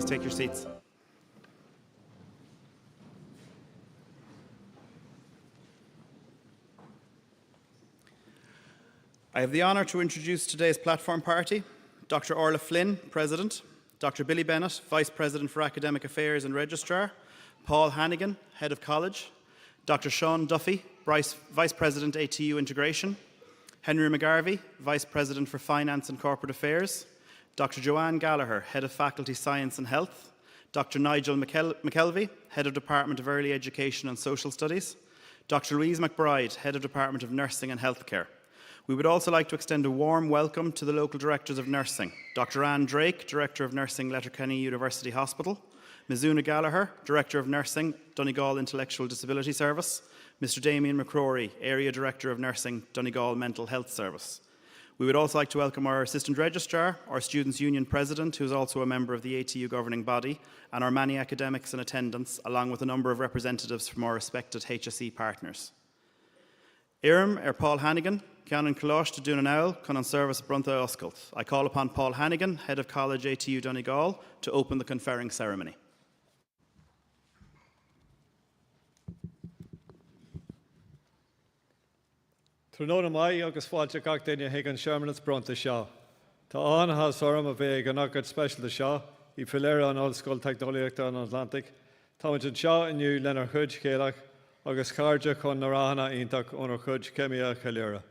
please take your seats. I have the honour to introduce today's platform party: Dr. Orla Flynn, President; Dr. Billy Bennett, Vice President for Academic Affairs and Registrar; Paul Hannigan, Head of College; Dr. Sean Duffy, Vice President ATU Integration; Henry McGarvey, Vice President for Finance and Corporate Affairs; Dr. Joanne Gallagher, Head of Faculty Science and Health; Dr. Nigel McKelvey, Head of Department of Early Education and Social Studies; Dr. Louise McBride, Head of Department of Nursing and Healthcare. We would also like to extend a warm welcome to the local Directors of Nursing: Dr. Anne Drake, Director of Nursing, Letterkenny University Hospital; Ms. Una Gallagher, Director of Nursing, Donegal Intellectual Disability Service; Mr. Damien McCrory, Area Director of Nursing, Donegal Mental Health Service. We would also like to welcome our Assistant Registrar, our Students' Union President, who is also a member of the ATU governing body, and our many academics in attendance, along with a number of representatives from our respected HSE partners. Éireann Paul Hannigan, Ceann Colosh to Dúna Nowell, Conan Service Brunta Oscailt. I call upon Paul Hannigan, Head of College ATU Donegal, to open the conferring ceremony. Trúna mai agus fáilte gach daine higan Sherman's Brunta seo. Tá ánatha soram a bheith an agad special seo I filéire an Ollscoil Technoliaachta an Atlantic. Tá muid an seo inniu lenar chuid chéalach agus cardia chun na ráhanna ionach onar chuid cemia chéileara.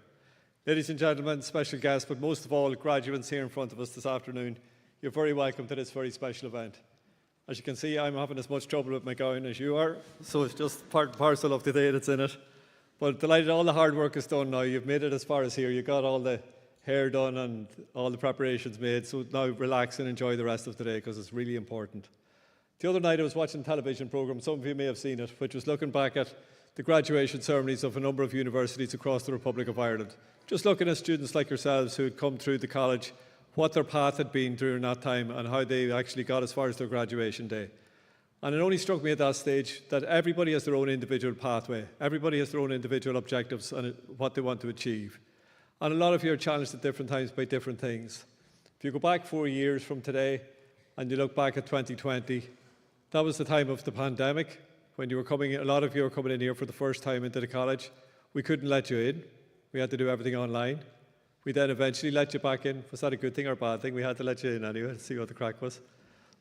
Ladies and gentlemen, special guests, but most of all, graduates here in front of us this afternoon, you're very welcome to this very special event. As you can see, I'm having as much trouble with my gown as you are, so it's just part and parcel of the day that's in it. But delighted all the hard work is done now. You've made it as far as here. You got all the hair done and all the preparations made, so now relax and enjoy the rest of the day because it's really important. The other night I was watching a television programme, some of you may have seen it, which was looking back at the graduation ceremonies of a number of universities across the Republic of Ireland. Just looking at students like yourselves who had come through the college, what their path had been during that time and how they actually got as far as their graduation day. And it only struck me at that stage that everybody has their own individual pathway. Everybody has their own individual objectives and what they want to achieve. And a lot of you are challenged at different times by different things. If you go back 4 years from today and you look back at 2020, that was the time of the pandemic when you were coming in, a lot of you were coming in here for the first time into the college. We couldn't let you in. We had to do everything online. We then eventually let you back in. Was that a good thing or a bad thing? We had to let you in anyway to see what the crack was.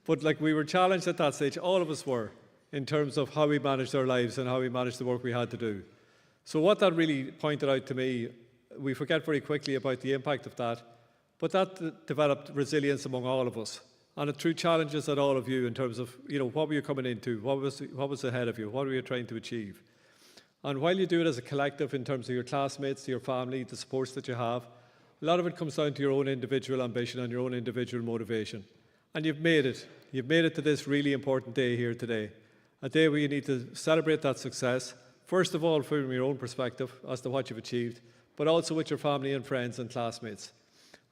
But we were challenged at that stage, all of us were, in terms of how we managed our lives and how we managed the work we had to do. So what that really pointed out to me, we forget very quickly about the impact of that, but that developed resilience among all of us. And it threw challenges at all of you in terms of, what were you coming into? What was ahead of you? What were you trying to achieve? And while you do it as a collective in terms of your classmates, your family, the supports that you have, a lot of it comes down to your own individual ambition and your own individual motivation. And you've made it. You've made it to this really important day here today. A day where you need to celebrate that success, first of all from your own perspective as to what you've achieved, but also with your family and friends and classmates.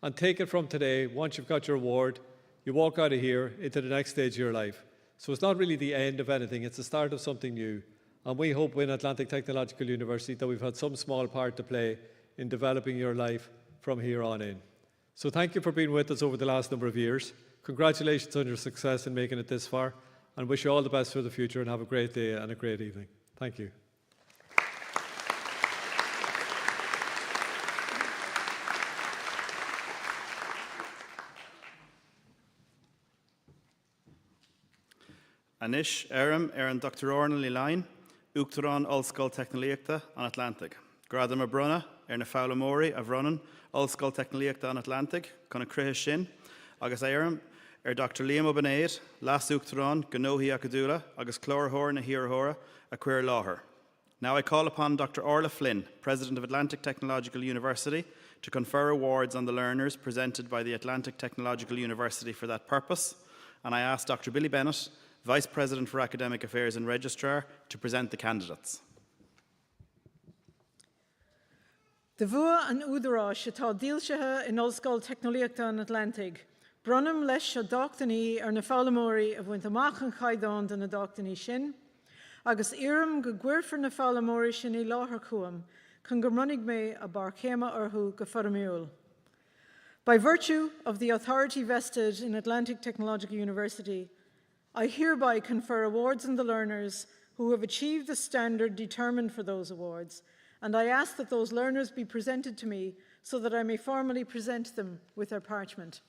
And take it from today, once you've got your award, you walk out of here into the next stage of your life. So it's not really the end of anything, it's the start of something new. And we hope in Atlantic Technological University that we've had some small part to play in developing your life from here on in. So thank you for being with us over the last number of years. Congratulations on your success in making it this far, and wish you all the best for the future, and have a great day and a great evening. Thank you. Anish Éireann Dr. Orna Lilain, Uachtarán Ollscoil Technoliaachta an Atlantic. Gradam Bruna, na Fowla Móri of Runnan, Ollscoil Technoliaachta an Atlantic, Conna Crutha Sin, agus Éireann Dr. Liam O'Benaid, Las Uachtarán, Ganohi Acadula, agus Clorahor na Hiorahora, a Queer Láthir. Now I call upon Dr. Orla Flynn, President of Atlantic Technological University, to confer awards on the learners presented by the Atlantic Technological University for that purpose, and I ask Dr. Billy Bennett, Vice President for Academic Affairs and Registrar, to present the candidates. De bhua an údarás atá díolsethe in Ollscoil Technoliaachta an Atlantic. Brunam leis se dochtaní na Fálamóirí a bhaint amach an chaidán den na dochtaní sin, agus iarm go gcuirfar na Fálamóirí sin I láthair cuam, chun go mruinnig mé a bar chéama orthu go formiúil. By virtue of the authority vested in Atlantic Technological University, I hereby confer awards on the learners who have achieved the standard determined for those awards, and I ask that those learners be presented to me so that I may formally present them with their parchment.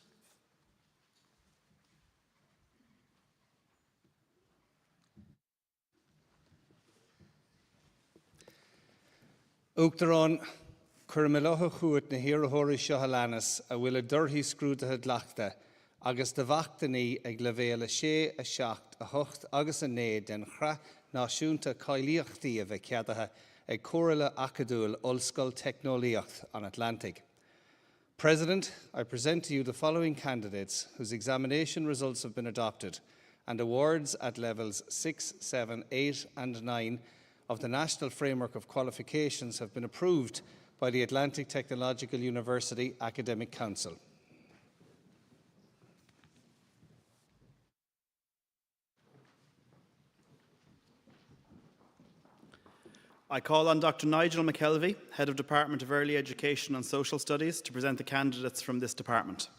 Uachtarán Curmilocha chuat na hiarthóirí seo halanas a bhfuil a dorthaí scrútathe dleachta agus de bhachtaní ag levéile sé a seacht a hocht agus a néad den chra náisiúnta cailíochtaí a bheith ceadathe ag córaile acadúil Ollscoil Technoliacht on Atlantic. President, I present to you the following candidates whose examination results have been adopted and awards at levels 6, 7, 8 and 9 of the National Framework of Qualifications have been approved by the Atlantic Technological University Academic Council. I call on Dr. Nigel McKelvey, Head of Department of Early Education and Social Studies, to present the candidates from this department.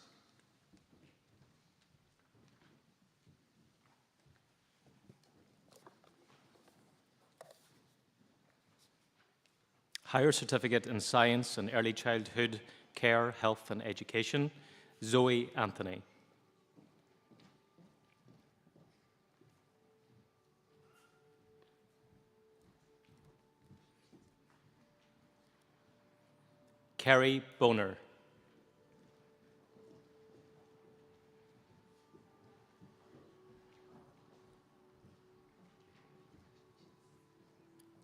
Higher Certificate in Science and Early Childhood Care, Health and Education, Zoe Anthony. Kerry Boner.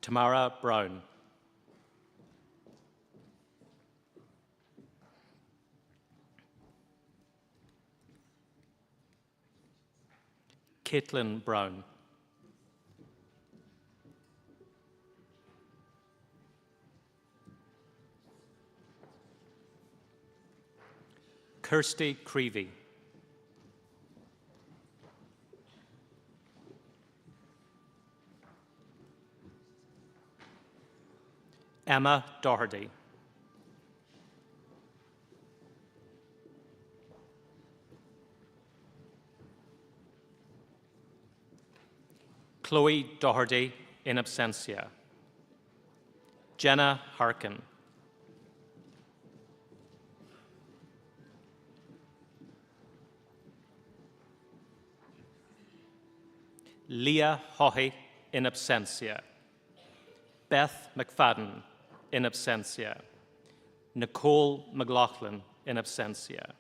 Tamara Brown. Caitlin Brown. Kirsty Creevy. Emma Doherty. Chloe Doherty in absentia. Jenna Harkin. Leah Haughey in absentia. Beth McFadden in absentia. Nicole McLaughlin in absentia.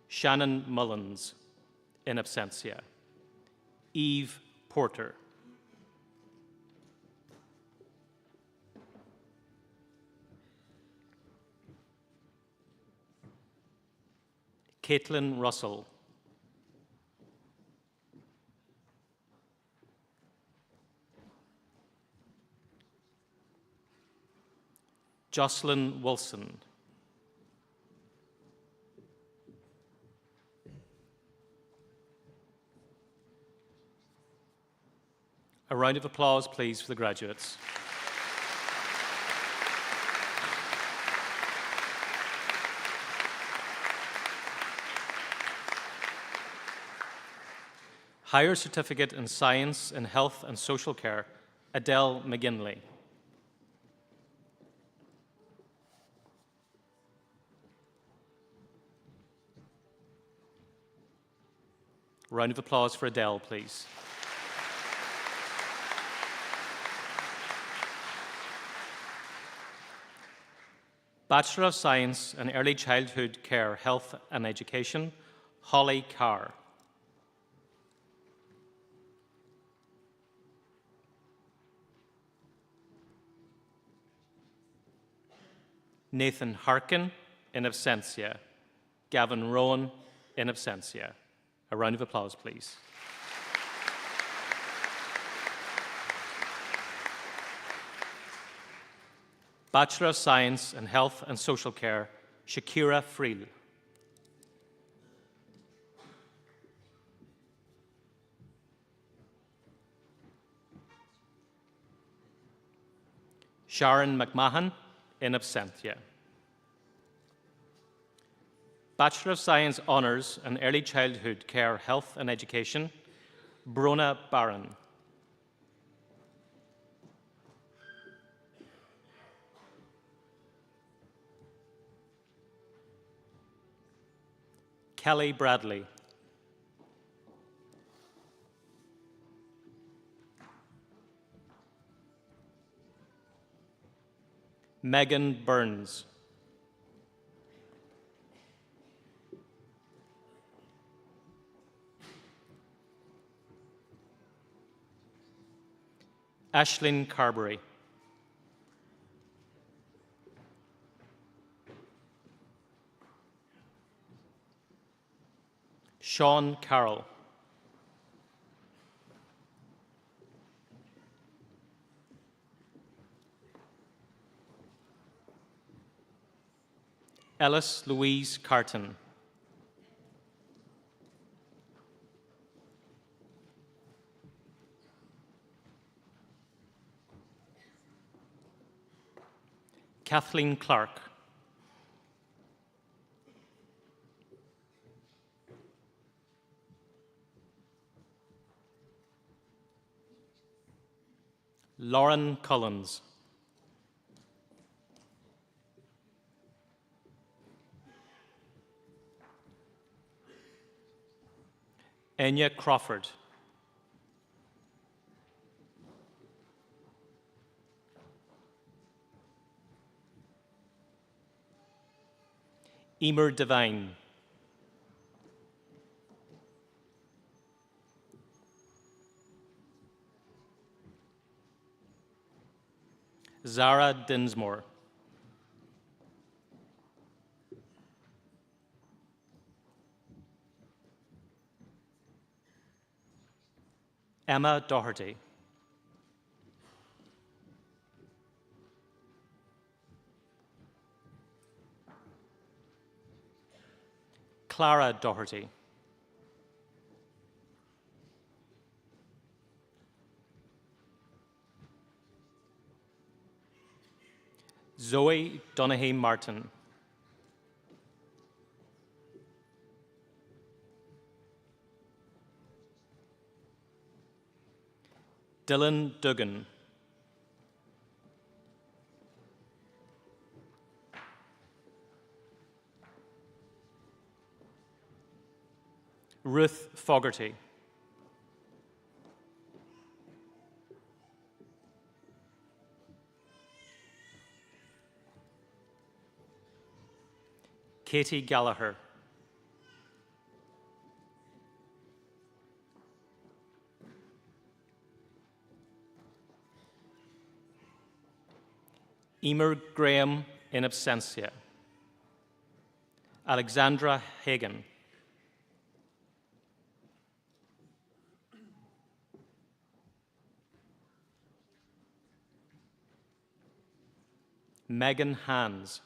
Shannon Mullins in absentia. Eve Porter. Caitlin Russell. Jocelyn Wilson. A round of applause, please, for the graduates. Higher Certificate in Science and Health and Social Care, Adele McGinley. Round of applause for Adele, please. Bachelor of Science in Early Childhood Care, Health and Education, Holly Carr. Nathan Harkin in absentia. Gavin Rowan in absentia. A round of applause, please. Bachelor of Science in Health and Social Care, Shakira Friel. Sharon McMahon in absentia. Bachelor of Science Honours in Early Childhood Care, Health and Education, Brona Barron. Kelly Bradley. Megan Burns. Ashlyn Carberry. Sean Carroll. Ellis Louise Carton. Kathleen Clark. Lauren Collins. Enya Crawford. Emer Devine. Zara Dinsmore. Emma Doherty. Clara Doherty. Zoe Donahue Martin. Dylan Duggan. Ruth Fogarty. Katie Gallagher. Emer Graham in absentia. Alexandra Hagan. Megan Hans.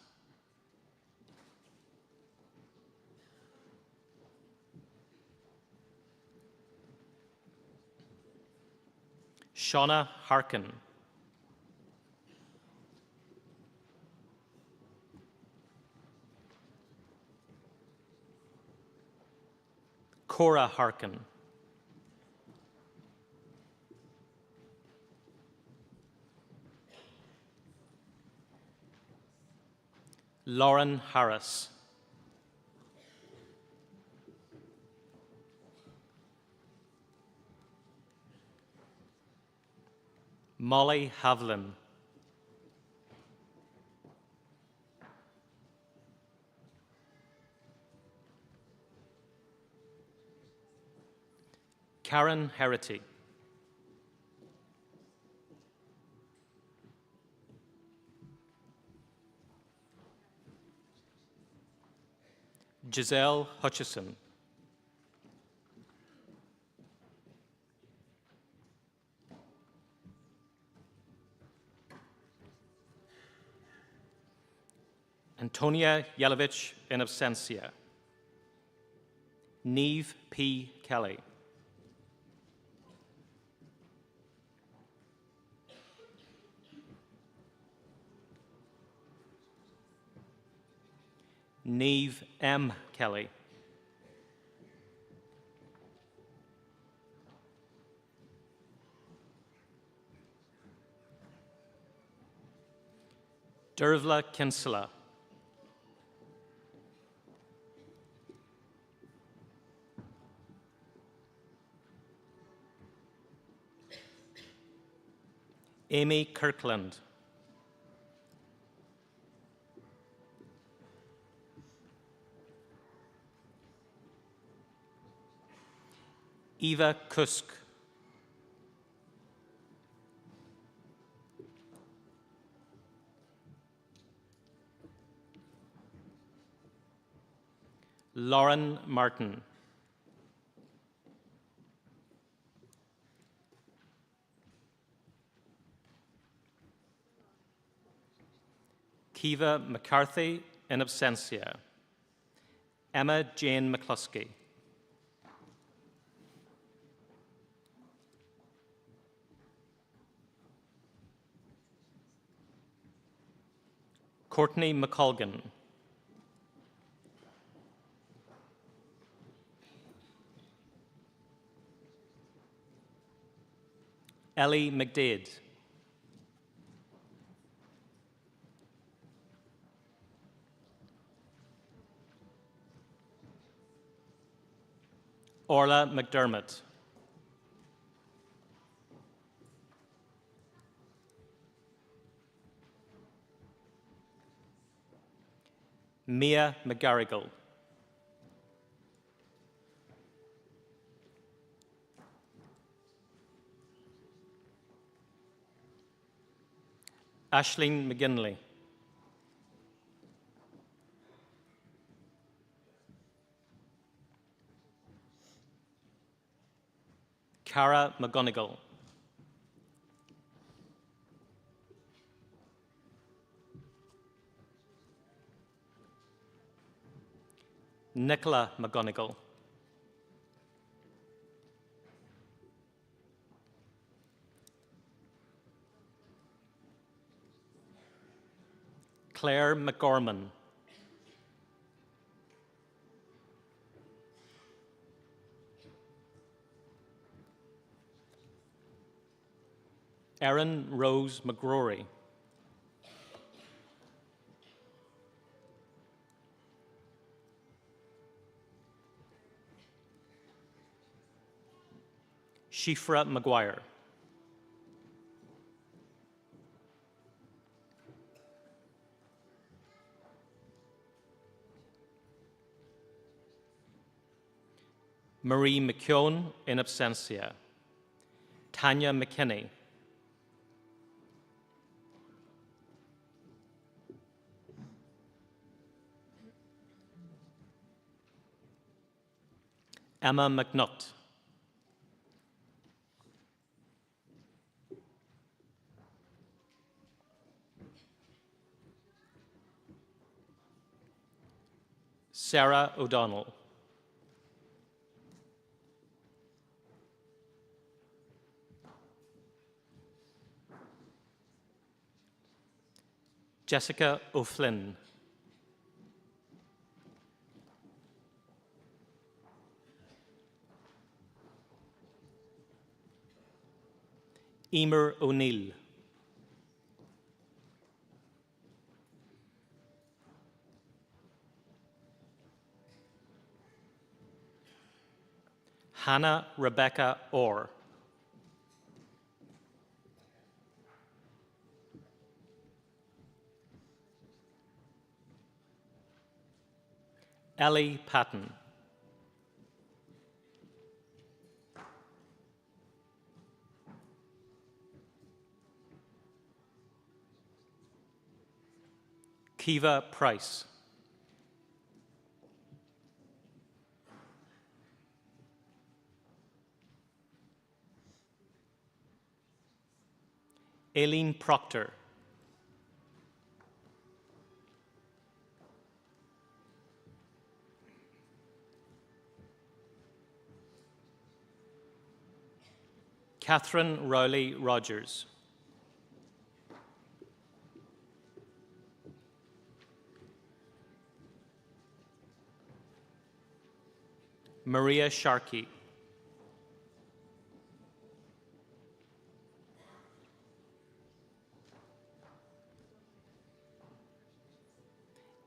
Shauna Harkin. Cora Harkin. Lauren Harris. Molly Havlin. Karen Herity. Giselle Hutchison. Antonia Yelovich in absentia. Neve P. Kelly. Neve M. Kelly. Dervla Kinsella. Amy Kirkland. Eva Kusk. Lauren Martin. Kiva McCarthy in absentia. Emma Jane McCluskey. Courtney McColgan. Ellie McDade. Orla McDermott. Mia McGarrigle. Aisling McGinley. Cara McGonigal. Nicola McGonigal. Claire McGorman. Erin Rose McGrory. Shifra Maguire. Marie McKeown in absentia. Tanya McKinney. Emma McNutt. Sarah O'Donnell. Jessica O'Flynn. Emer O'Neill. Hannah Rebecca Orr. Ellie Patton. Kiva Price. Aileen Proctor. Catherine Rowley Rogers. Maria Sharkey.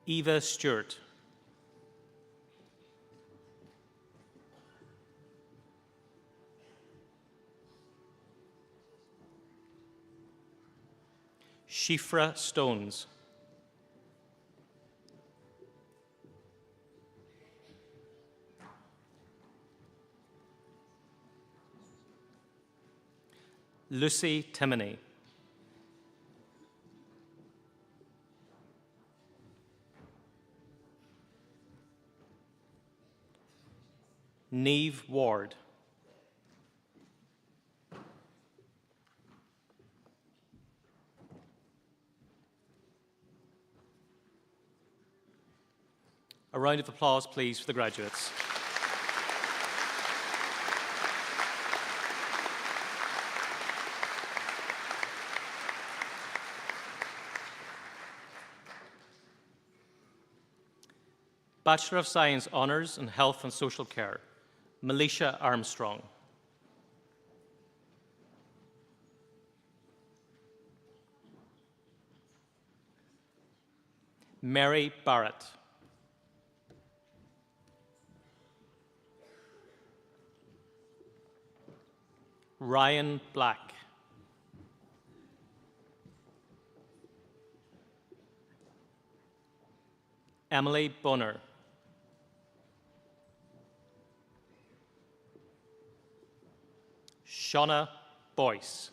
Eva Stewart. Shifra Stones. Lucy Timoney. Neve Ward. A round of applause, please, for the graduates. Bachelor of Science Honours in Health and Social Care, Melisha Armstrong. Mary Barrett. Ryan Black. Emily Bonner. Shauna Boyce.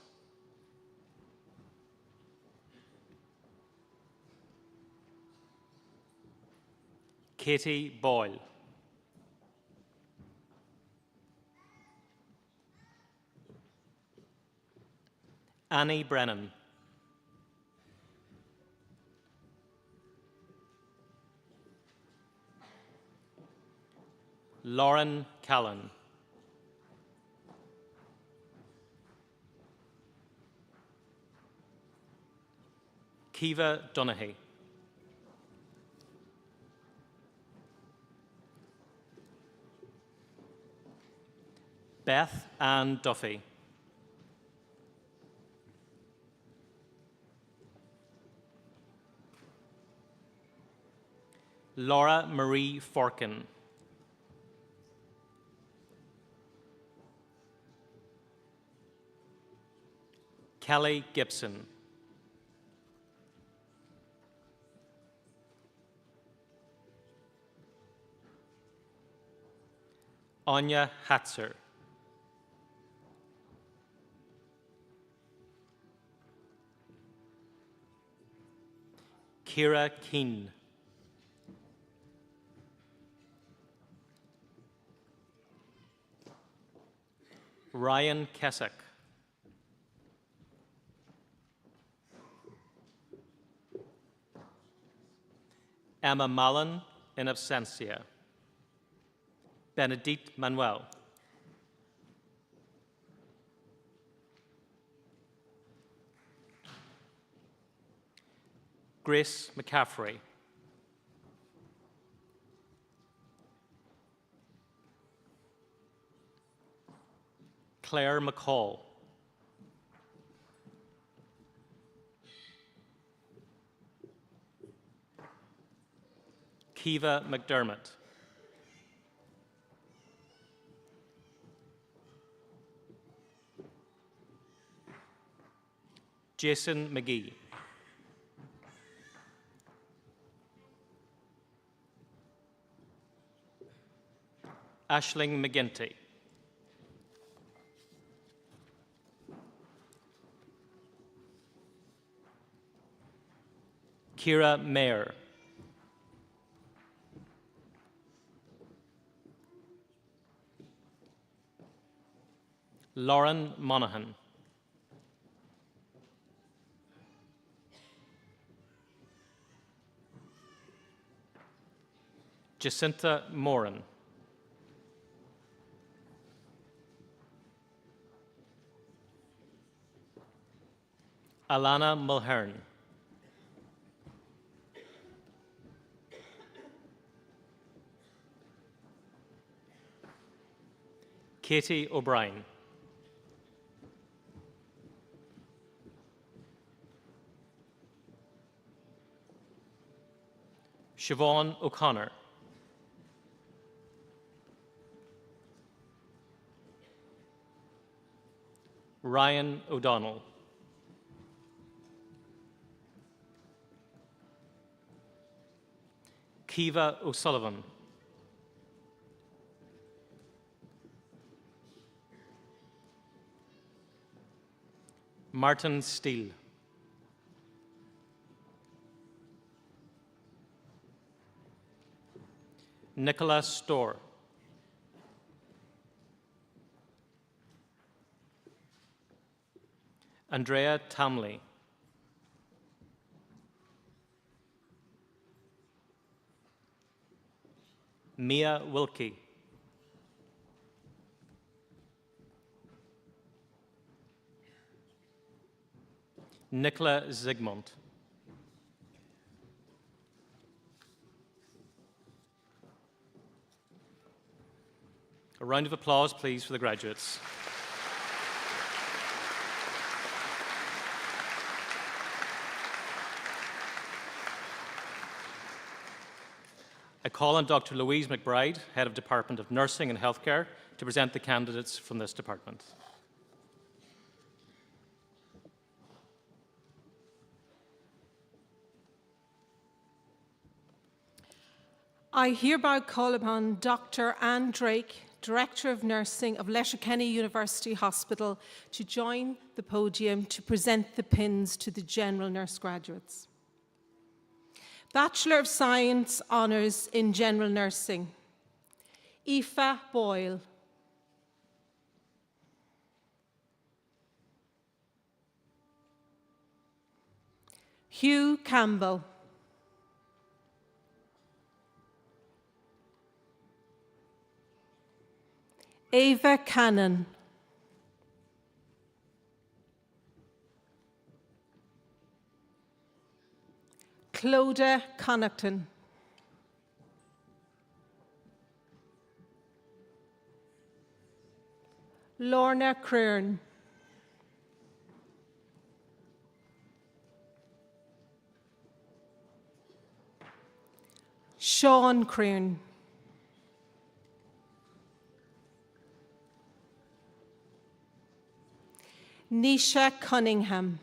Katie Boyle. Annie Brennan. Lauren Callan. Kiva Donaghy. Beth Ann Duffy. Laura Marie Forkin. Kelly Gibson. Anya Hatzer. Kira Keane. Ryan Keswick. Emma Mallon in absentia. Benedict Manuel. Grace McCaffrey. Claire McCall. Kiva McDermott. Jason McGee. Aisling McGinty. Kira Mayer. Lauren Monaghan. Jacinta Moran. Alana Mulhern. Katie O'Brien. Siobhan O'Connor. Ryan O'Donnell. Kiva O'Sullivan. Martin Steele. Nicola Storr. Andrea Tamley. Mia Wilkie. Nicola Zygmunt. A round of applause, please, for the graduates. I call on Dr. Louise McBride, Head of Department of Nursing and Healthcare, to present the candidates from this department. I hereby call upon Dr. Anne Drake, Director of Nursing of Letterkenny University Hospital, to join the podium to present the pins to the general nurse graduates. Bachelor of Science Honours in General Nursing, Aoife Boyle. Hugh Campbell. Ava Cannon. Clodagh Connaughton. Lorna Crearn. Sean Crearn. Nisha Cunningham.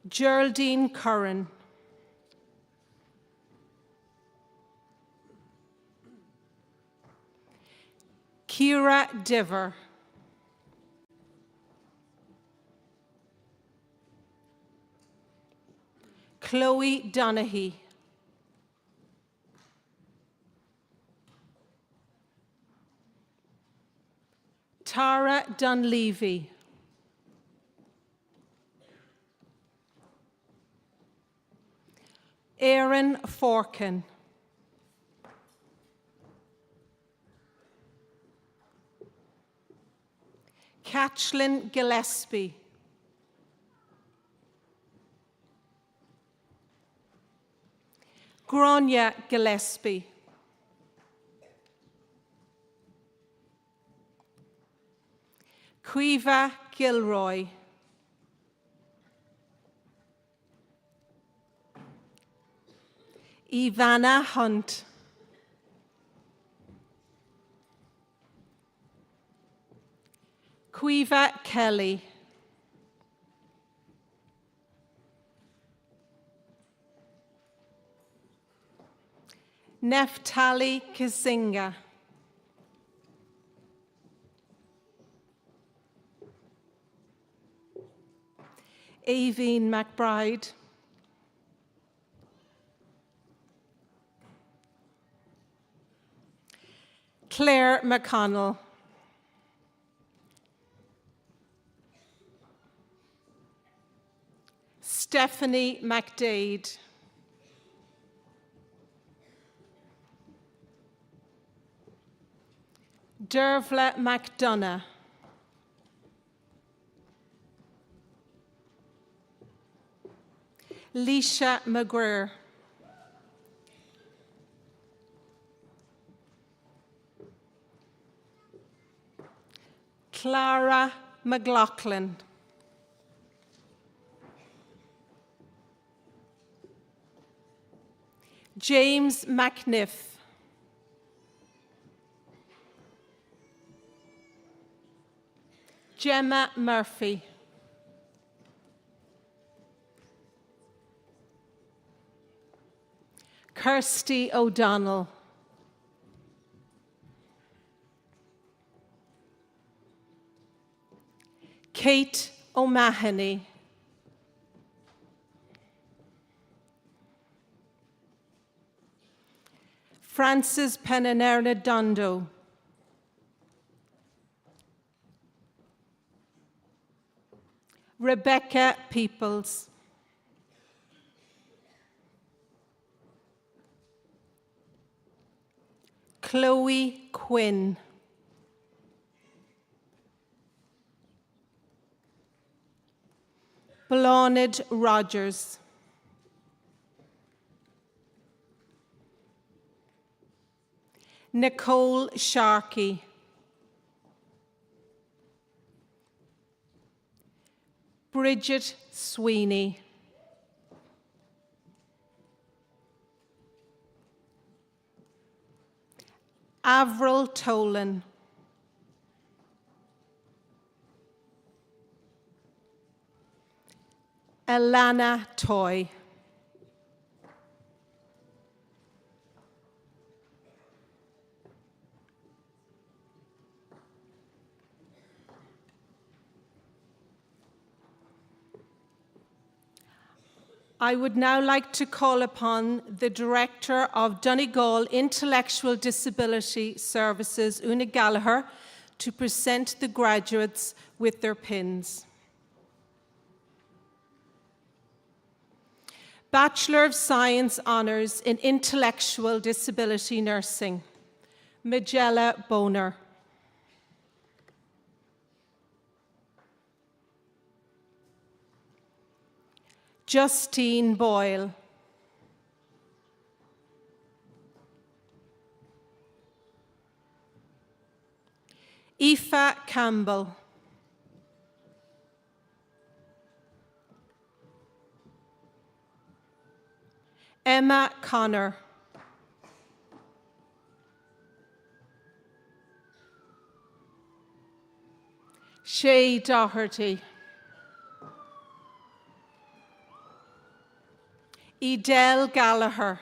Geraldine Curran. Kira Diver. Chloe Donaghy. Tara Dunleavy. Aaron Forkin. Catchlin Gillespie. Grania Gillespie. Quiva Gilroy. Ivana Hunt. Quiva Kelly. Neftali Kazinga. Aveen McBride. Claire McConnell. Stephanie McDade. Dervla McDonough. Leisha McGreer. Clara McLaughlin. James McNiff. Gemma Murphy. Kirsty O'Donnell. Kate O'Mahony. Frances Penanerna Dondo. Rebecca Peoples. Chloe Quinn. Blonid Rogers. Nicole Sharkey. Bridget Sweeney. Avril Tolan. Elana Toy. I would now like to call upon the Director of Donegal Intellectual Disability Services, Una Gallagher, to present the graduates with their pins. Bachelor of Science Honours in Intellectual Disability Nursing, Magella Boner. Justine Boyle. Aoife Campbell. Emma Connor. Shay Doherty. Edel Gallagher.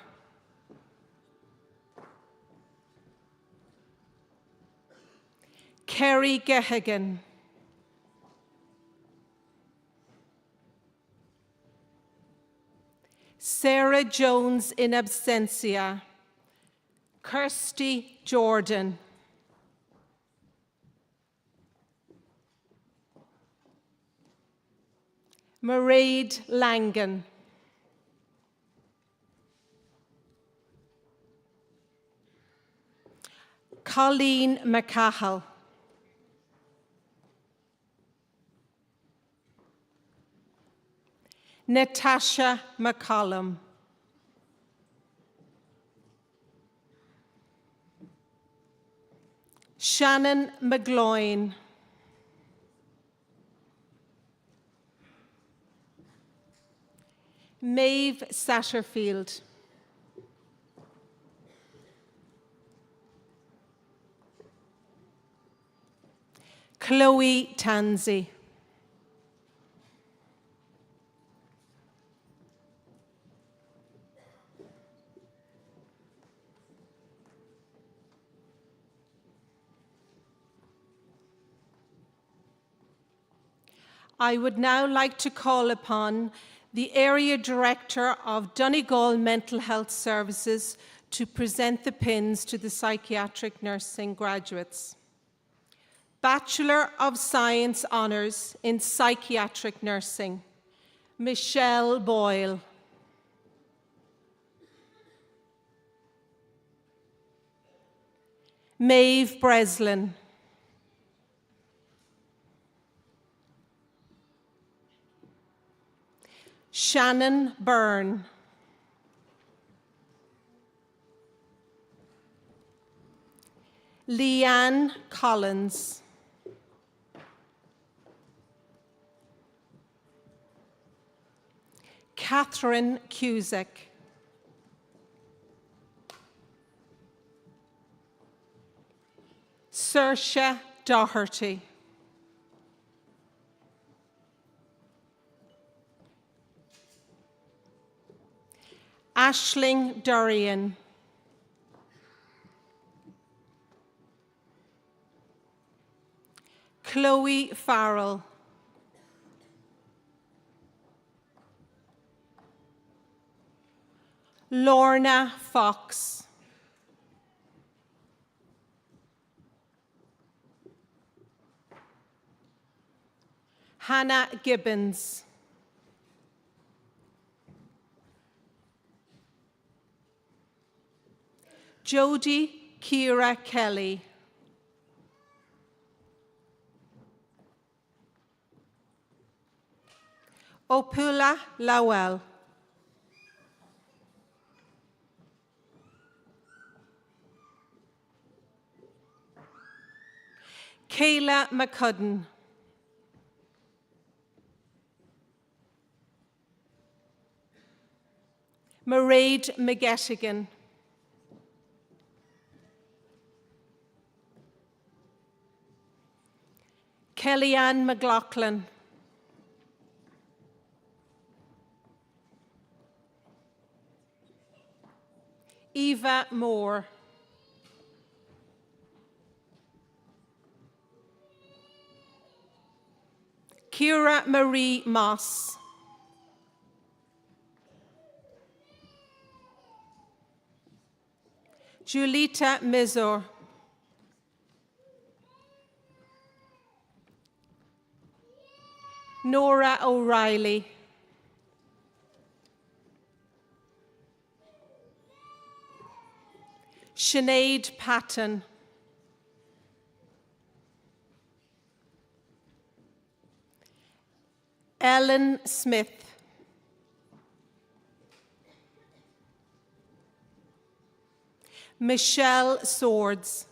Kerry Gehigan. Sarah Jones in absentia. Kirsty Jordan. Mairead Langan. Colleen McCahill. Natasha McCollum. Shannon McGloin. Maeve Satterfield. Chloe Tansey. I would now like to call upon the Area Director of Donegal Mental Health Services to present the pins to the psychiatric nursing graduates. Bachelor of Science Honours in Psychiatric Nursing, Michelle Boyle. Maeve Breslin. Shannon Byrne. Leanne Collins. Catherine Cusack. Saoirse Doherty. Aisling Durian. Chloe Farrell. Lorna Fox. Hannah Gibbons. Jodie Kira Kelly. Opula Lawell. Kayla McCudden. Mairead McGettigan. Kellyanne McLaughlin. Eva Moore. Ciara Marie Moss. Julita Mizor. Nora O'Reilly. Sinead Patton. Ellen Smith. Michelle Swords.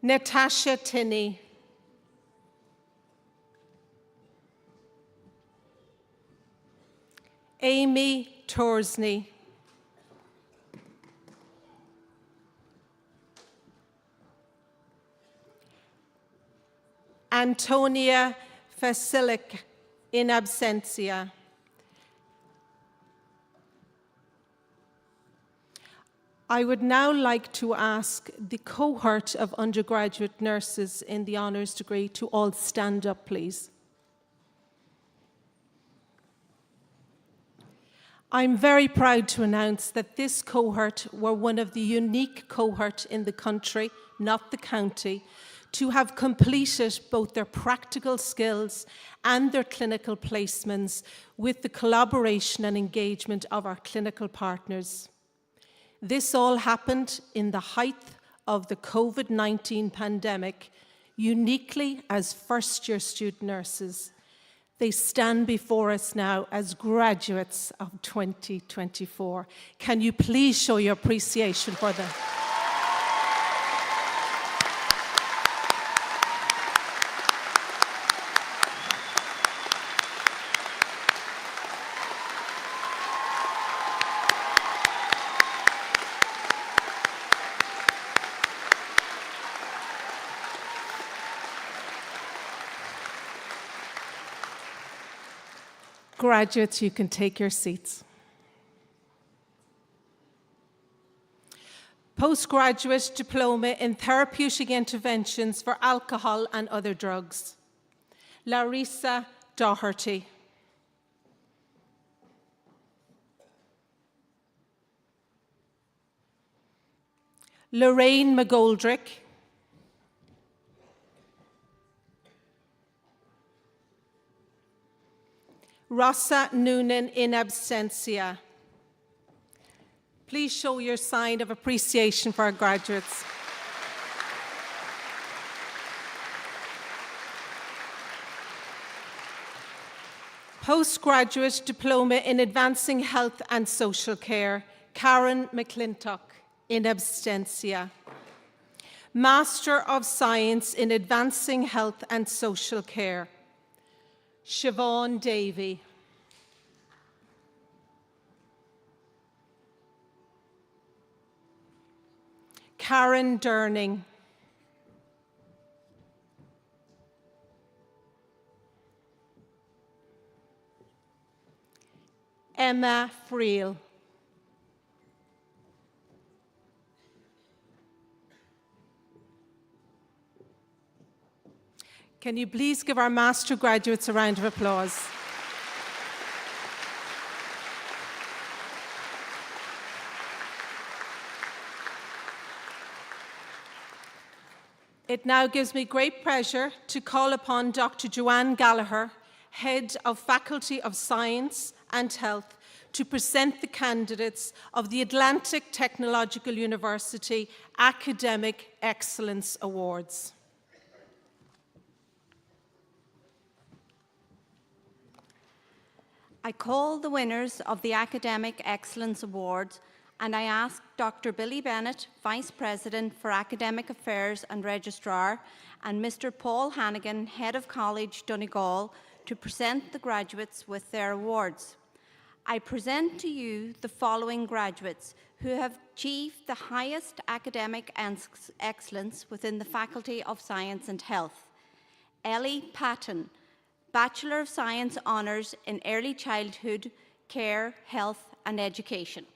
Natasha Tinney. Amy Torsney. Antonia Fasilic in absentia. I would now like to ask the cohort of undergraduate nurses in the honours degree to all stand up, please. I'm very proud to announce that this cohort were one of the unique cohort in the country, not the county, to have completed both their practical skills and their clinical placements with the collaboration and engagement of our clinical partners. This all happened in the height of the COVID-19 pandemic, uniquely as first-year student nurses. They stand before us now as graduates of 2024. Can you please show your appreciation for them? Graduates, you can take your seats. Postgraduate Diploma in Therapeutic Interventions for Alcohol and Other Drugs. Larissa Doherty. Lorraine McGoldrick. Rossa Noonan in absentia. Please show your sign of appreciation for our graduates. Postgraduate Diploma in Advancing Health and Social Care, Karen McClintock in absentia. Master of Science in Advancing Health and Social Care, Siobhan Davey. Karen Durning. Emma Friel. Can you please give our master graduates a round of applause? It now gives me great pleasure to call upon Dr. Joanne Gallagher, Head of Faculty of Science and Health, to present the candidates of the Atlantic Technological University Academic Excellence Awards. I call the winners of the Academic Excellence Awards, and I ask Dr. Billy Bennett, Vice President for Academic Affairs and Registrar, and Mr. Paul Hannigan, Head of College, Donegal, to present the graduates with their awards. I present to you the following graduates who have achieved the highest academic excellence within the Faculty of Science and Health. Ellie Patton, Bachelor of Science Honours in Early Childhood Care, Health and Education.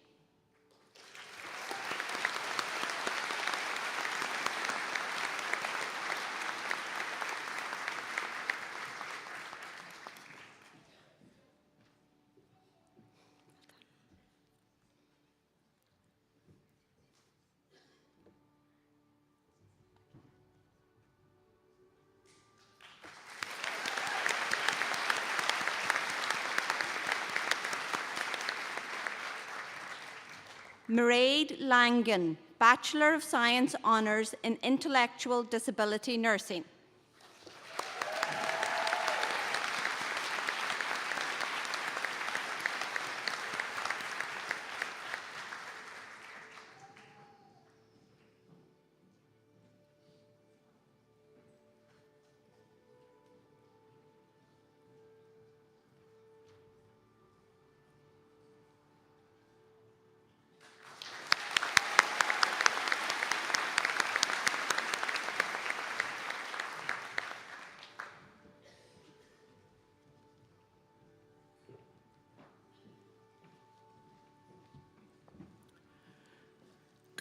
Mairead Langan, Bachelor of Science Honours in Intellectual Disability Nursing.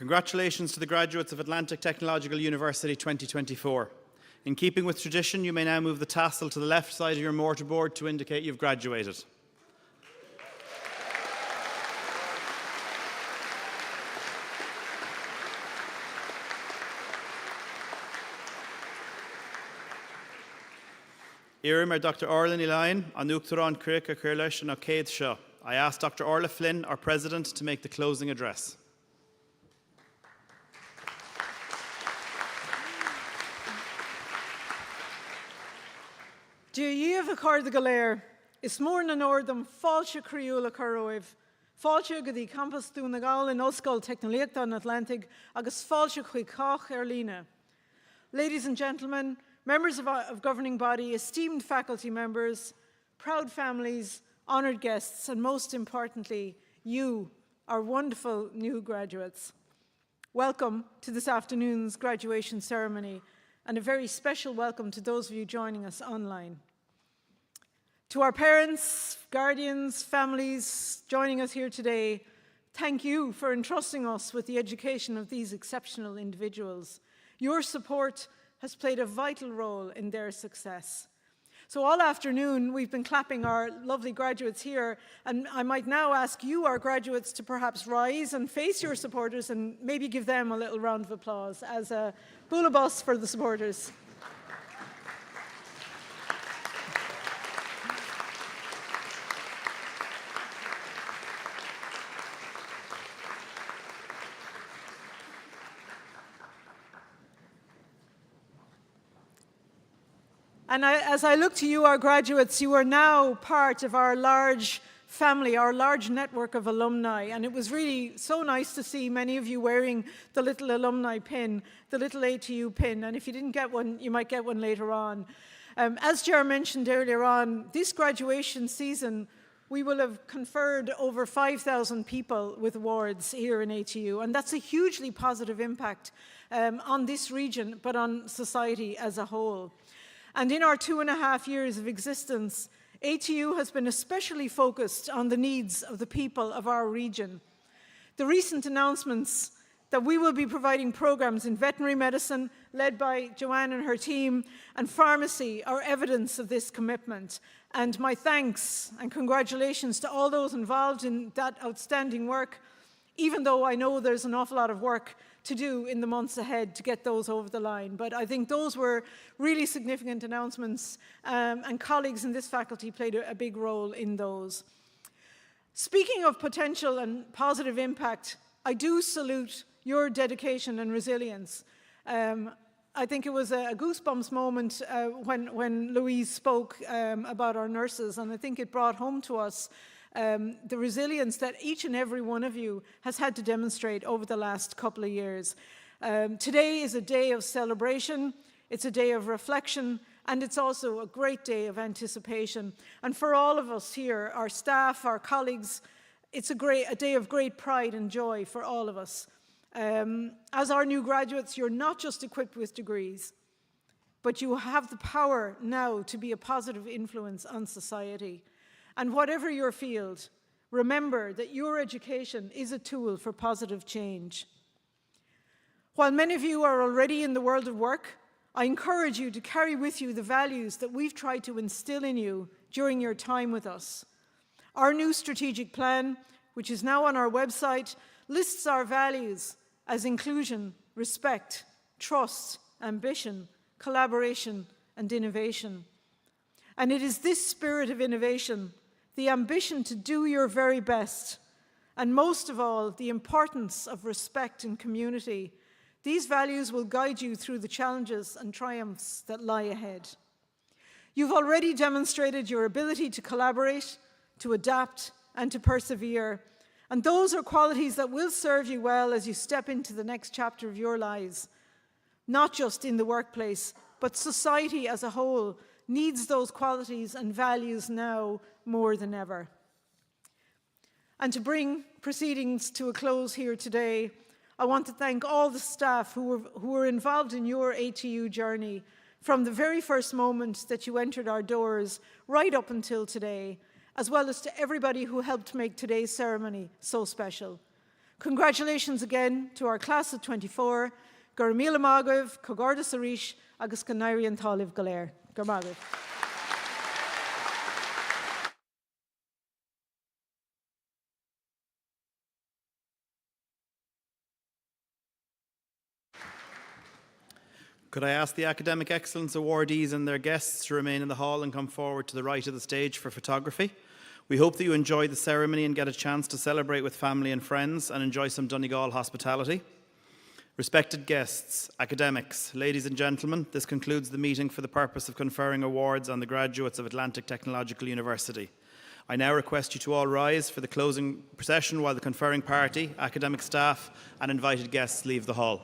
Congratulations to the graduates of Atlantic Technological University 2024. In keeping with tradition, you may now move the tassel to the left side of your mortarboard to indicate you've graduated. Irim Dr. Orla Nilain, Anuktaran Kirka Kirlesh and Okade Shah. I ask Dr. Orla Flynn, our President, to make the closing address. Díomh a chuir de go léir, is mór na nórdam fáilte críúla choróibh, fáilte go dtí campus Donegal in Oscail Technoleachta an Atlantic agus fáilte chuig Cach Líne. Ladies and gentlemen, members of governing body, esteemed faculty members, proud families, honoured guests, and most importantly, you, our wonderful new graduates. Welcome to this afternoon's graduation ceremony, and a very special welcome to those of you joining us online. To our parents, guardians, families joining us here today, thank you for entrusting us with the education of these exceptional individuals. Your support has played a vital role in their success. So all afternoon, we've been clapping our lovely graduates here, and I might now ask you, our graduates, to perhaps rise and face your supporters and maybe give them a little round of applause as a boulabus for the supporters. And as I look to you, our graduates, you are now part of our large family, our large network of alumni. And it was really so nice to see many of you wearing the little alumni pin, the little ATU pin. And if you didn't get one, you might get one later on. As Ger mentioned earlier on, this graduation season we will have conferred over 5,000 people with awards here in ATU, and that's a hugely positive impact on this region, but on society as a whole. And in our 2.5 years of existence, ATU has been especially focused on the needs of the people of our region. The recent announcements that we will be providing programs in veterinary medicine, led by Joanne and her team, and pharmacy are evidence of this commitment. And my thanks and congratulations to all those involved in that outstanding work, even though I know there's an awful lot of work to do in the months ahead to get those over the line. But I think those were really significant announcements, and colleagues in this faculty played a big role in those. Speaking of potential and positive impact, I do salute your dedication and resilience. I think it was a goosebumps moment when Louise spoke about our nurses, and I think it brought home to us the resilience that each and every one of you has had to demonstrate over the last couple of years. Today is a day of celebration, it's a day of reflection, and it's also a great day of anticipation. And for all of us here, our staff, our colleagues, it's a day of great pride and joy for all of us. As our new graduates, you're not just equipped with degrees, but you have the power now to be a positive influence on society. And whatever your field, remember that your education is a tool for positive change. While many of you are already in the world of work, I encourage you to carry with you the values that we've tried to instill in you during your time with us. Our new strategic plan, which is now on our website, lists our values as inclusion, respect, trust, ambition, collaboration, and innovation. And it is this spirit of innovation, the ambition to do your very best, and most of all, the importance of respect and community. These values will guide you through the challenges and triumphs that lie ahead. You've already demonstrated your ability to collaborate, to adapt, and to persevere. And those are qualities that will serve you well as you step into the next chapter of your lives. Not just in the workplace, but society as a whole needs those qualities and values now more than ever. And to bring proceedings to a close here today, I want to thank all the staff who were involved in your ATU journey from the very first moment that you entered our doors right up until today, as well as to everybody who helped make today's ceremony so special. Congratulations again to our class of 24. Gur míle mágaibh, Cogorda Sarish, agus Canairi and Taliv Galer. Gur mágaibh. Could I ask the Academic Excellence awardees and their guests to remain in the hall and come forward to the right of the stage for photography? We hope that you enjoy the ceremony and get a chance to celebrate with family and friends and enjoy some Donegal hospitality. Respected guests, academics, ladies and gentlemen, this concludes the meeting for the purpose of conferring awards on the graduates of Atlantic Technological University. I now request you to all rise for the closing procession while the conferring party, academic staff and invited guests leave the hall.